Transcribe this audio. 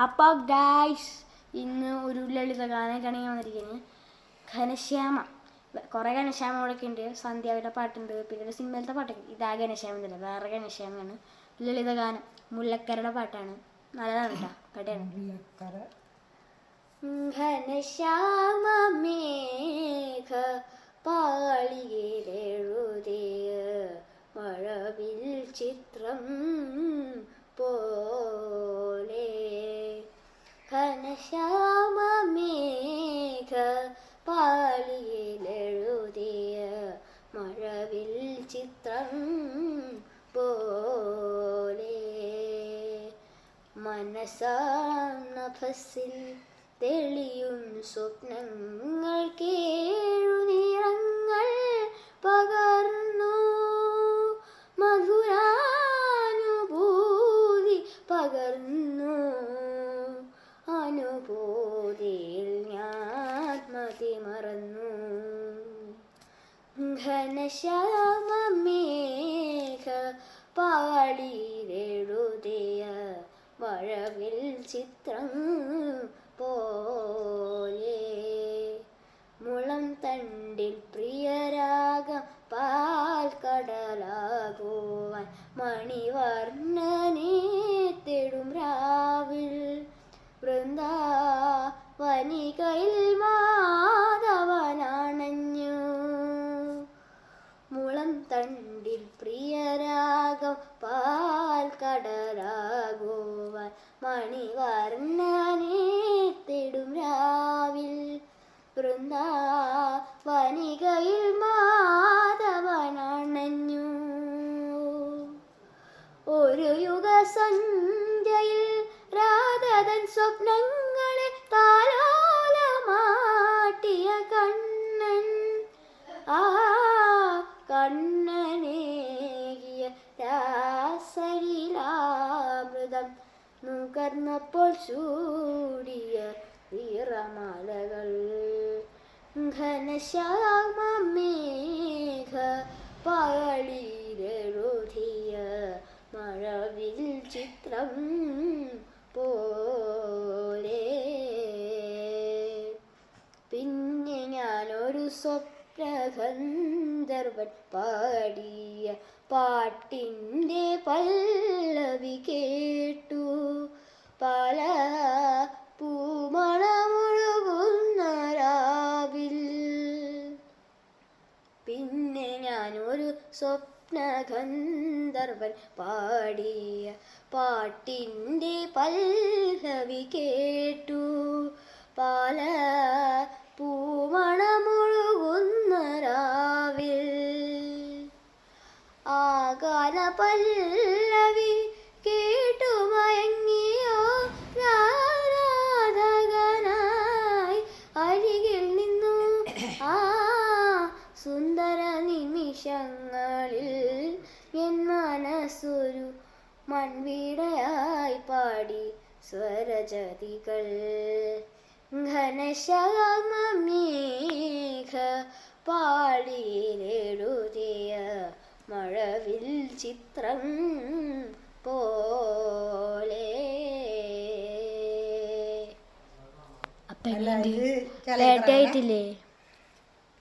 അപ്പോൾ ഗായ്സ് ഇന്ന് ഒരു ലളിതഗാനമായിട്ടാണ് ഞാൻ വന്നിരിക്കുന്നത്. ഘനശ്യാമ, കുറേ ഘനശ്യാമകളൊക്കെ ഉണ്ട്. സന്ധ്യാവിൻ്റെ പാട്ടുണ്ട്, പിന്നെ ഒരു സിനിമയിലത്തെ പാട്ടൊക്കെ. ഇതാ ഘനശ്യാമ, വേറെ ഘനശ്യാമയാണ്. ലളിതഗാനം മുല്ലക്കരയുടെ പാട്ടാണ്. നല്ലതാണ് കേട്ടോ, കടയാണ്. ഘനശ്യാമ മേഘ പാളിയിലെഴുതിയ മഴവിൽ ചിത്രം പോലെ, ഘനശ്യാമ മേഘ പാളിയിലെഴുതിയ മഴവിൽ ചിത്രം പോലെ, മനസാനഭസിൽ തെളിയും സ്വപ്നങ്ങൾ കേഴുനിറങ്ങൾ പകർന്നു, മധുരാനുഭൂതി പകർന്നു, അനുഭൂതിയിൽ ഞാൻ മതിമറന്നു. ഘനശ്യാമ മേഘ പാളിയിലെഴുതിയ മഴവിൽ ചിത്രം പോലെ, മുളം തണ്ടിൽ പ്രിയരാഗം പാൽക്കടലാകുവാൻ മണിവർണ്ണനെ തേടും രാവിൽ, വൃന്ദാവനികയിൽ മാധവനാണഞ്ഞു. മുളം തണ്ടിൽ പ്രിയരാഗം പാൽക്കടലാകുവാൻ മണിവർണ്ണനെ തേടും രാവിൽ, വൃന്ദാവനികയിൽ മാധവനാണഞ്ഞു. ഒരു യുഗസന്ധ്യയിൽ രാധതൻ സ്വപ്നങ്ങളെ താലോലമാട്ടിയ കണ്ണൻ, ആ കണ്ണനേകിയ രാസലീലാമൃതം നുകർന്നപ്പോൾ ചൂടിയ വീറമാലകൾ. ഘനശ്യാമ മേഘ പാളിയിലെഴുതിയ മഴവിൽ ചിത്രം പോലെ. പിന്നെ ഞാനൊരു സ്വപ്നഗന്ധർവൻ പാടിയ പാട്ടിൻ്റെ പല്ലവി കേട്ടു, പല പൂമണമൊഴുകുന്ന രാവിൽ. പിന്നെ ഞാനൊരു സ്വപ്നഗന്ധർവൻ പാടിയ പാട്ടിൻ്റെ പല്ലവി കേട്ടു, പല പൂമണമൊഴുകുന്ന രാവിൽ. ആ ഗാനപല്ലവി കേട്ടു മയങ്ങിയോ ആരാധകനായി അരികിൽ നിന്നു. ആ സുന്ദര നിമിഷങ്ങളിൽ എൻ മനസ്സൊരു മൺവീണയായി പാടി സ്വരജതികൾ. ഘനശ്യാമ മേഘ പാളിയിലെഴുതിയ മഴവിൽ ചിത്രം പോലെ. ലേറ്റായിട്ടില്ലേ?